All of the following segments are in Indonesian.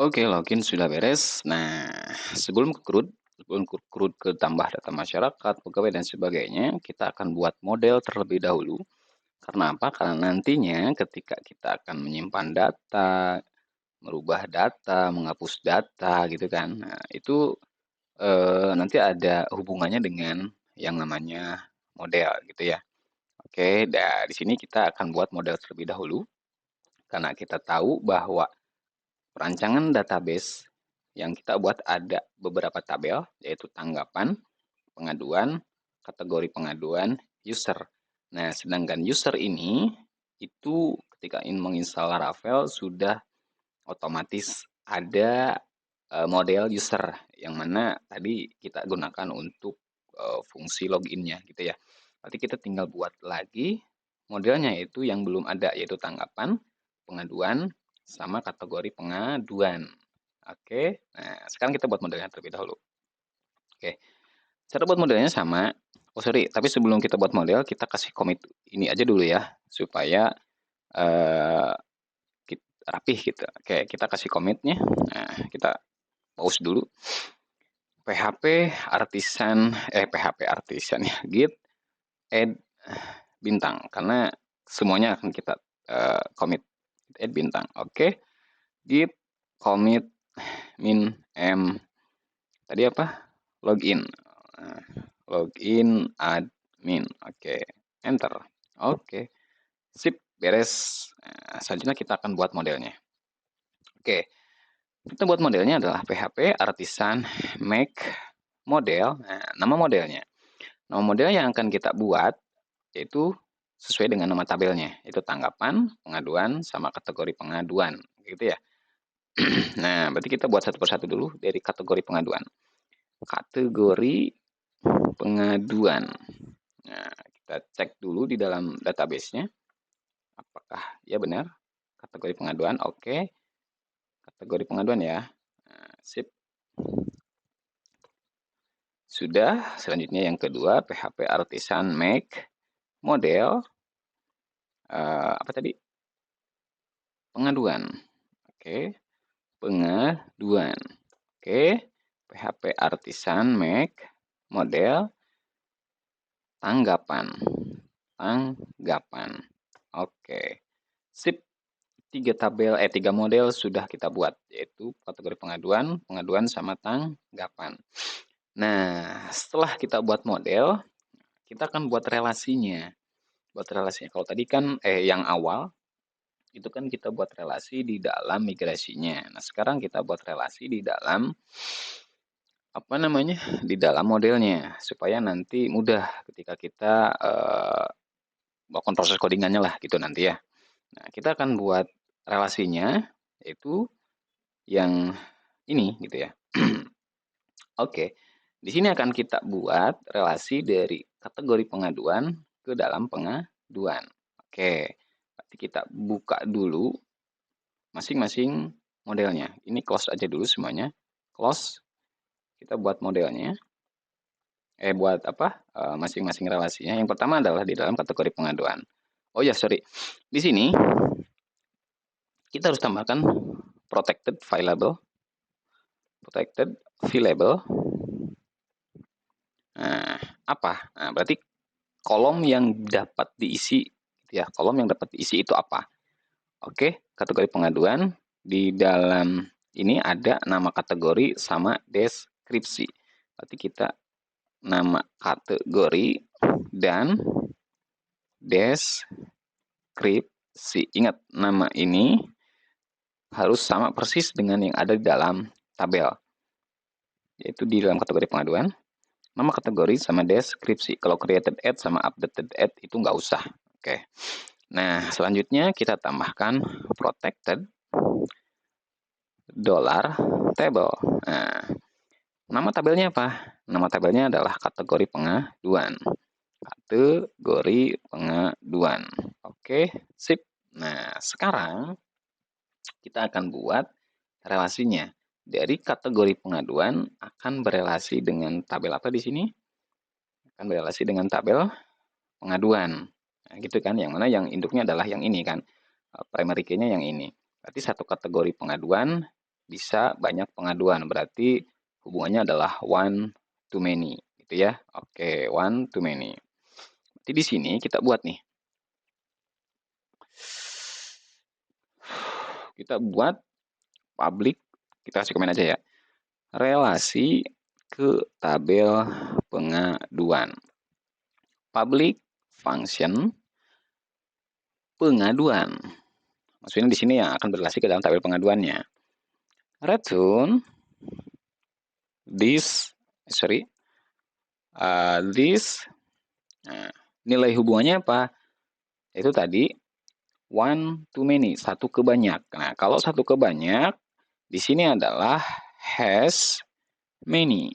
Oke, login sudah beres. Nah, sebelum ke tambah data masyarakat, pegawai dan sebagainya, kita akan buat model terlebih dahulu. Karena apa? Karena nantinya ketika kita akan menyimpan data, merubah data, menghapus data gitu kan. Nah, itu nanti ada hubungannya dengan yang namanya model gitu ya. Oke, di sini kita akan buat model terlebih dahulu karena kita tahu bahwa perancangan database yang kita buat ada beberapa tabel, yaitu tanggapan, pengaduan, kategori pengaduan, user. Nah, sedangkan user ini, itu ketika ingin menginstal Laravel sudah otomatis ada model user, yang mana tadi kita gunakan untuk fungsi loginnya gitu ya. Nanti kita tinggal buat lagi modelnya yaitu yang belum ada, yaitu tanggapan, pengaduan, sama kategori pengaduan. Oke, nah sekarang kita buat modelnya terlebih dahulu. Oke, cara buat modelnya sama. Oh sorry, tapi sebelum kita buat model, kita kasih commit ini aja dulu ya, supaya eh, rapih gitu. Oke, kita kasih commitnya. Nah, kita pause dulu. PHP artisan ya, git add bintang, karena semuanya akan kita commit add bintang. Oke, git commit min m tadi apa? Login. Nah, login admin. Oke, enter. Oke, sip, beres. Nah, selanjutnya kita akan buat modelnya. Oke, kita buat modelnya adalah PHP artisan make model. Nah, nama modelnya. Nama model yang akan kita buat yaitu sesuai dengan nama tabelnya, itu tanggapan, pengaduan, sama kategori pengaduan, gitu ya. Nah, berarti kita buat satu persatu dulu dari kategori pengaduan. Kategori pengaduan. Nah, kita cek dulu di dalam database-nya, apakah ya benar kategori pengaduan. Oke, kategori pengaduan ya. Nah, sip. Sudah, selanjutnya yang kedua, PHP artisan make model apa tadi? Pengaduan. Oke, pengaduan. Oke, PHP artisan make model tanggapan. Tanggapan. Oke. Sip. Tiga model sudah kita buat, yaitu kategori pengaduan, pengaduan sama tanggapan. Nah, setelah kita buat model, kita akan buat relasinya. Buat relasinya. Kalau tadi kan yang awal itu kan kita buat relasi di dalam migrasinya. Nah, sekarang kita buat relasi di dalam apa namanya? Di dalam modelnya supaya nanti mudah ketika kita melakukan proses codingannya lah gitu nanti ya. Nah, kita akan buat relasinya yaitu yang ini gitu ya. Oke. Di sini akan kita buat relasi dari kategori pengaduan ke dalam pengaduan. Oke. Berarti kita buka dulu masing-masing modelnya. Ini close aja dulu semuanya. Close. Kita buat modelnya. Buat apa? Masing-masing relasinya. Yang pertama adalah di dalam kategori pengaduan. Oh ya, sorry. Di sini kita harus tambahkan protected fileable. Protected fileable. Nah, apa? Nah, berarti kolom yang dapat diisi ya, kolom yang dapat diisi itu apa? Oke, kategori pengaduan di dalam ini ada nama kategori sama deskripsi. Berarti kita nama kategori dan deskripsi. Ingat, nama ini harus sama persis dengan yang ada di dalam tabel. Yaitu di dalam kategori pengaduan, nama kategori sama deskripsi. Kalau created add sama updated add itu nggak usah. Oke. Nah, selanjutnya kita tambahkan protected $table. Nah, nama tabelnya apa? Nama tabelnya adalah kategori pengaduan. Kategori pengaduan. Oke, sip. Nah, sekarang kita akan buat relasinya. Dari kategori pengaduan akan berelasi dengan tabel apa di sini? Akan berelasi dengan tabel pengaduan. Nah, gitu kan, yang mana yang induknya adalah yang ini kan. Primary key-nya yang ini. Berarti satu kategori pengaduan bisa banyak pengaduan. Berarti hubungannya adalah one to many, gitu ya. Oke, one to many. Berarti di sini kita buat nih. Kita buat public, kita kasih komen aja ya. Relasi ke tabel pengaduan. Public function pengaduan. Maksudnya di sini yang akan berrelasi ke dalam tabel pengaduannya. Return this nilai hubungannya apa? Itu tadi one to many, satu ke banyak. Nah, kalau satu ke banyak, di sini adalah has many.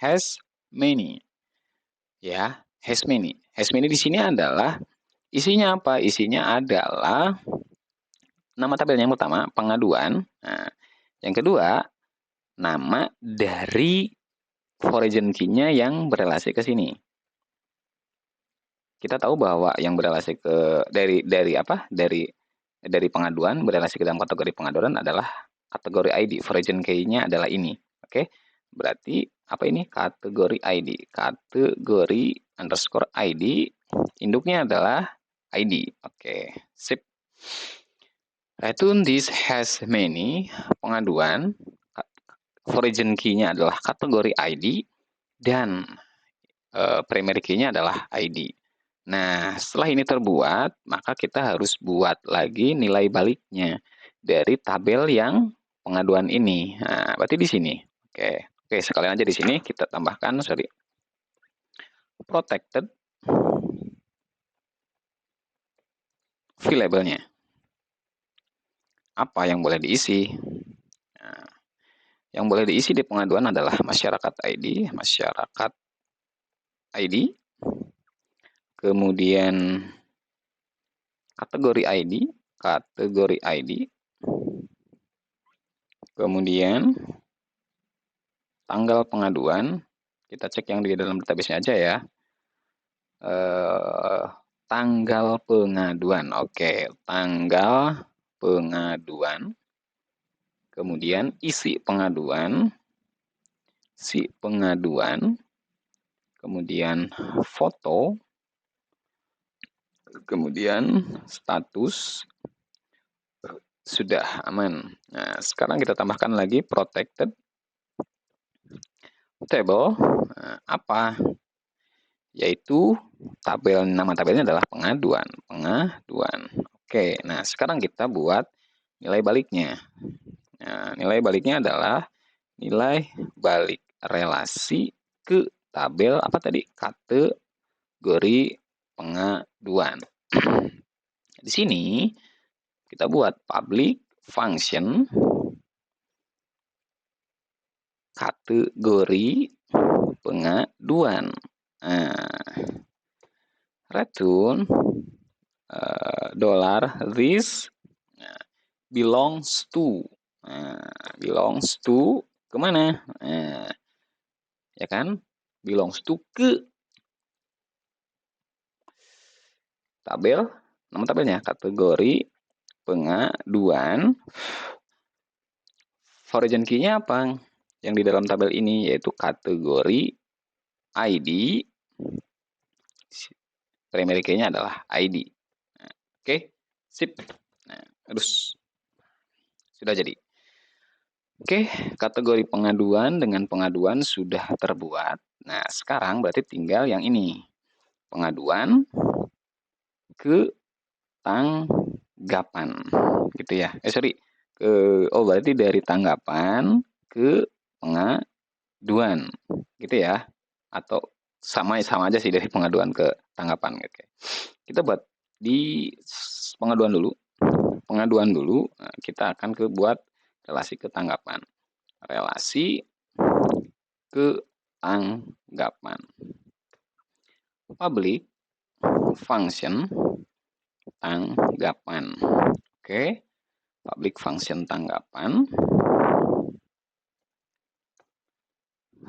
Has many. Ya, has many. Has many di sini adalah isinya apa? Isinya adalah nama tabelnya yang pertama, pengaduan. Nah, yang kedua, nama dari origin key-nya yang berrelasi ke sini. Kita tahu bahwa yang berrelasi ke dari pengaduan berrelasi ke dalam kategori pengaduan adalah kategori ID. Origin key-nya adalah ini. Oke. Berarti apa ini? Kategori ID. Kategori underscore ID. Induknya adalah ID. Oke. Sip. Return this has many. Pengaduan. Origin key-nya adalah kategori ID. Dan primary key-nya adalah ID. Nah, setelah ini terbuat, maka kita harus buat lagi nilai baliknya dari tabel yang pengaduan ini. Nah, berarti di sini. Oke, sekalian aja di sini kita tambahkan, protected labelnya. Apa yang boleh diisi? Nah, yang boleh diisi di pengaduan adalah masyarakat ID, kemudian kategori ID, kemudian tanggal pengaduan, kita cek yang di dalam database-nya aja ya. Tanggal pengaduan, oke, tanggal pengaduan, kemudian isi pengaduan, kemudian foto, kemudian status, sudah aman. Nah, sekarang kita tambahkan lagi protected table. Nah, apa? Yaitu nama tabelnya adalah pengaduan. Oke, nah sekarang kita buat nilai baliknya. Nah, nilai baliknya adalah nilai balik relasi ke tabel apa tadi? Kategori pengaduan. Di sini kita buat public function kategori pengaduan. Nah, return $this belongs to. Belongs to kemana? Ya kan? Belongs to ke tabel, nama tabelnya kategori pengaduan. Origin key-nya apa? Yang di dalam tabel ini yaitu kategori ID. Primary key-nya adalah ID. Oke, sip. Nah, terus sudah jadi. Oke, kategori pengaduan dengan pengaduan sudah terbuat. Nah, sekarang berarti tinggal yang ini. Pengaduan ke tanggapan. Gitu ya. Berarti dari tanggapan ke pengaduan. Gitu ya. Atau sama aja sih dari pengaduan ke tanggapan. Oke. Kita buat di pengaduan dulu. Nah, kita akan buat relasi ke tanggapan. Relasi ke tanggapan. Public function tanggapan. Oke. Public function tanggapan.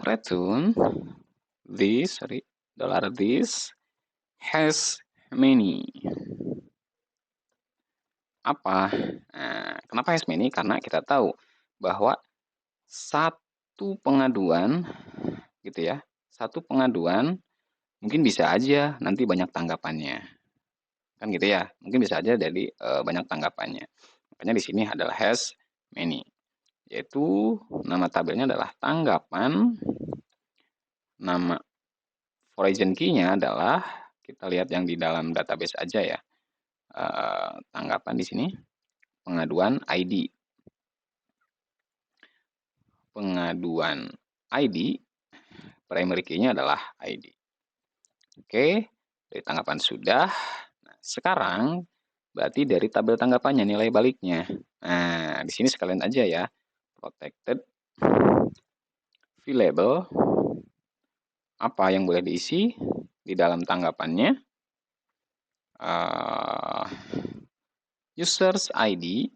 Return this has many. Apa? Nah, kenapa has many? Karena kita tahu bahwa satu pengaduan gitu ya, satu pengaduan mungkin bisa aja nanti banyak tanggapannya. Kan gitu ya, mungkin bisa aja jadi banyak tanggapannya. Makanya di sini adalah has many, yaitu nama tabelnya adalah tanggapan, nama foreign key-nya adalah kita lihat yang di dalam database aja ya. Tanggapan di sini pengaduan ID. Pengaduan ID, primary key-nya adalah ID. Oke, dari tanggapan sudah. Nah, sekarang berarti dari tabel tanggapannya nilai baliknya. Nah, di sini sekalian aja ya. Protected available, apa yang boleh diisi di dalam tanggapannya. Users ID,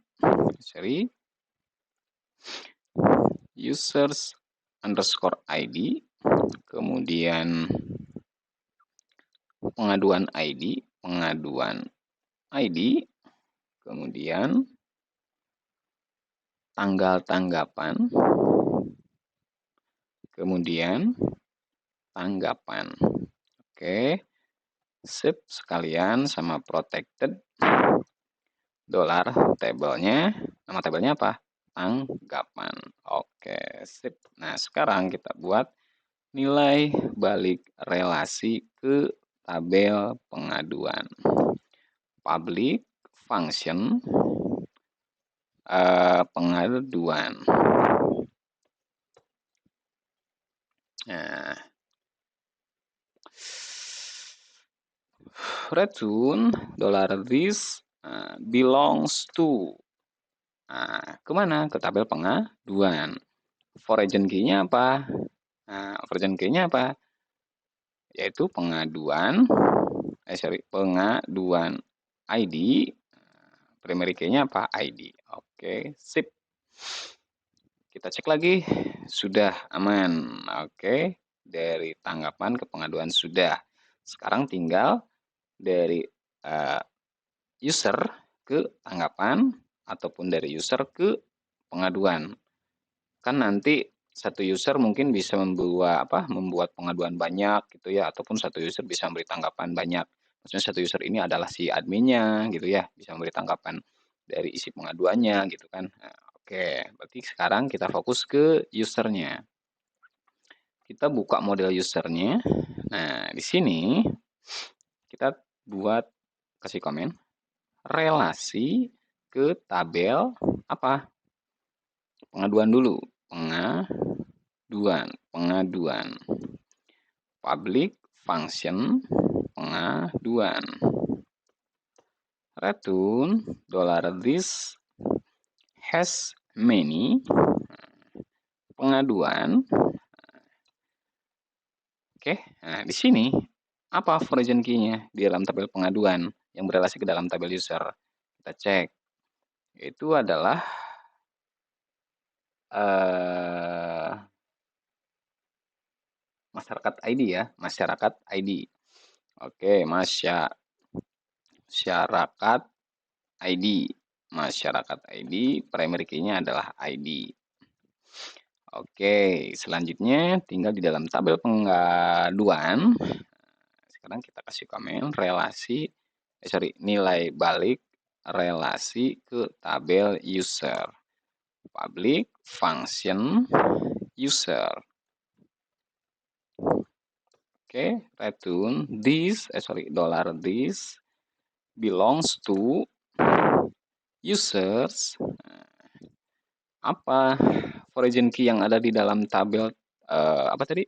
users underscore ID, kemudian pengaduan ID, kemudian tanggal tanggapan, kemudian tanggapan. Oke, sip sekalian sama protected dollar tabelnya. Nama tabelnya apa? Tanggapan. Oke, sip. Nah, sekarang kita buat nilai balik relasi ke tabel pengaduan. Public function pengaduan. Nah, return $this belongs to. Nah, kemana? Ke tabel pengaduan. Foreign key-nya apa? Nah, foreign key-nya apa? Yaitu pengaduan ID. Primary key-nya apa? ID. Oke, sip. Kita cek lagi, sudah aman. Oke, dari tanggapan ke pengaduan sudah. Sekarang tinggal dari user ke tanggapan ataupun dari user ke pengaduan. Kan nanti satu user mungkin bisa membuat pengaduan banyak gitu ya, ataupun satu user bisa memberi tanggapan banyak. Maksudnya satu user ini adalah si adminnya gitu ya, bisa memberi tanggapan dari isi pengaduannya gitu kan. Nah, oke, berarti sekarang kita fokus ke usernya. Kita buka model usernya. Nah, di sini kita kasih komen relasi ke tabel apa? Pengaduan dulu. Pengaduan. Public function pengaduan. Return $this has many pengaduan. Oke, nah di sini apa foreign key-nya di dalam tabel pengaduan yang berelasi ke dalam tabel user? Kita cek. Itu adalah masyarakat ID ya, masyarakat ID. Oke, masyarakat ID. Masyarakat ID, primary key-nya adalah ID. Oke, selanjutnya tinggal di dalam tabel pengaduan. Sekarang kita kasih komen nilai balik relasi ke tabel user. Public function user. Oke, return $this belongs to users. Apa foreign key yang ada di dalam tabel apa tadi?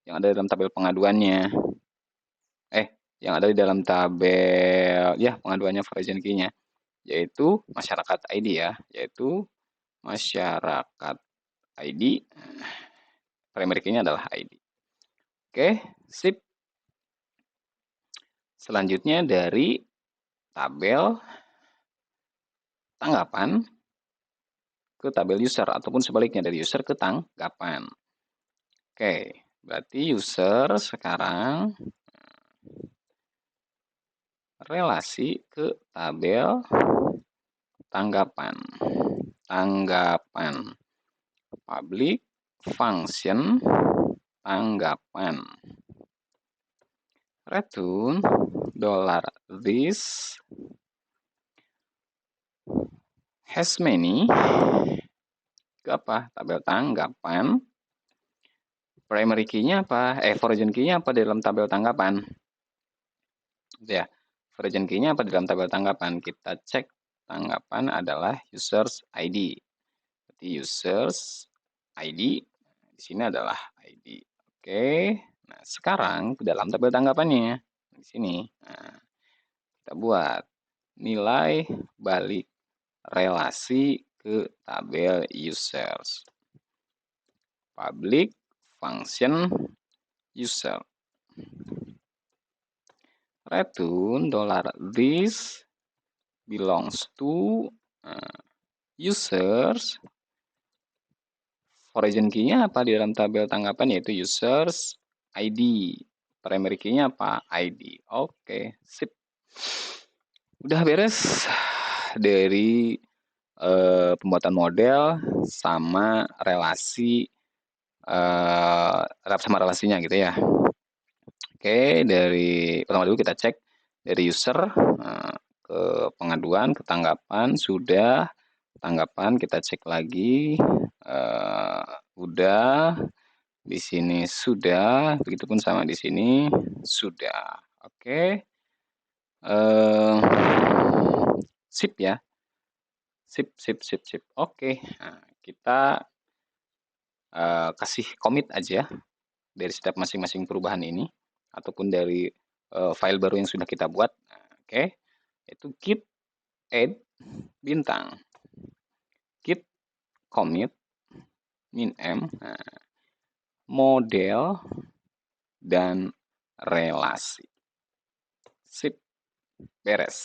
Yang ada di dalam tabel pengaduannya. Yang ada di dalam tabel ya pengaduannya foreign key-nya, yaitu masyarakat ID ya, yaitu masyarakat ID. Primary key-nya adalah ID. Oke, sip. Selanjutnya dari tabel tanggapan ke tabel user ataupun sebaliknya dari user ke tanggapan. Oke, berarti user sekarang relasi ke tabel tanggapan. public function tanggapan. Return $this has many ke apa? Tabel tanggapan. Primary key-nya apa? Origin key-nya apa di dalam tabel tanggapan? Gitu ya. Origin key-nya apa di dalam tabel tanggapan? Kita cek tanggapan adalah users ID. Berarti users ID di sini adalah ID. Oke. Nah, sekarang ke dalam tabel tanggapannya di sini. Nah, kita buat nilai balik relasi ke tabel users. Public function user. Return $this belongs to users. Origin key-nya apa di dalam tabel tanggapan, yaitu users ID. Primary key-nya apa? ID. Oke, sip. Udah beres dari pembuatan model sama relasi sama relasinya gitu ya. Oke, dari pertama dulu kita cek dari user ke pengaduan, ke tanggapan sudah, tanggapan kita cek lagi udah, di sini sudah, begitupun sama di sini sudah. Oke, sip ya, sip. Oke, nah, kita kasih commit aja dari setiap masing-masing perubahan ini ataupun dari file baru yang sudah kita buat. Nah, oke, itu git add bintang, git commit min m, nah, model dan relasi. Sip, beres.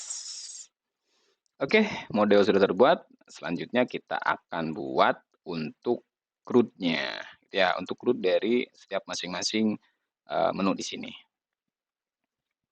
Oke, model sudah terbuat. Selanjutnya kita akan buat untuk CRUD-nya. Ya, untuk CRUD dari setiap masing-masing menu di sini.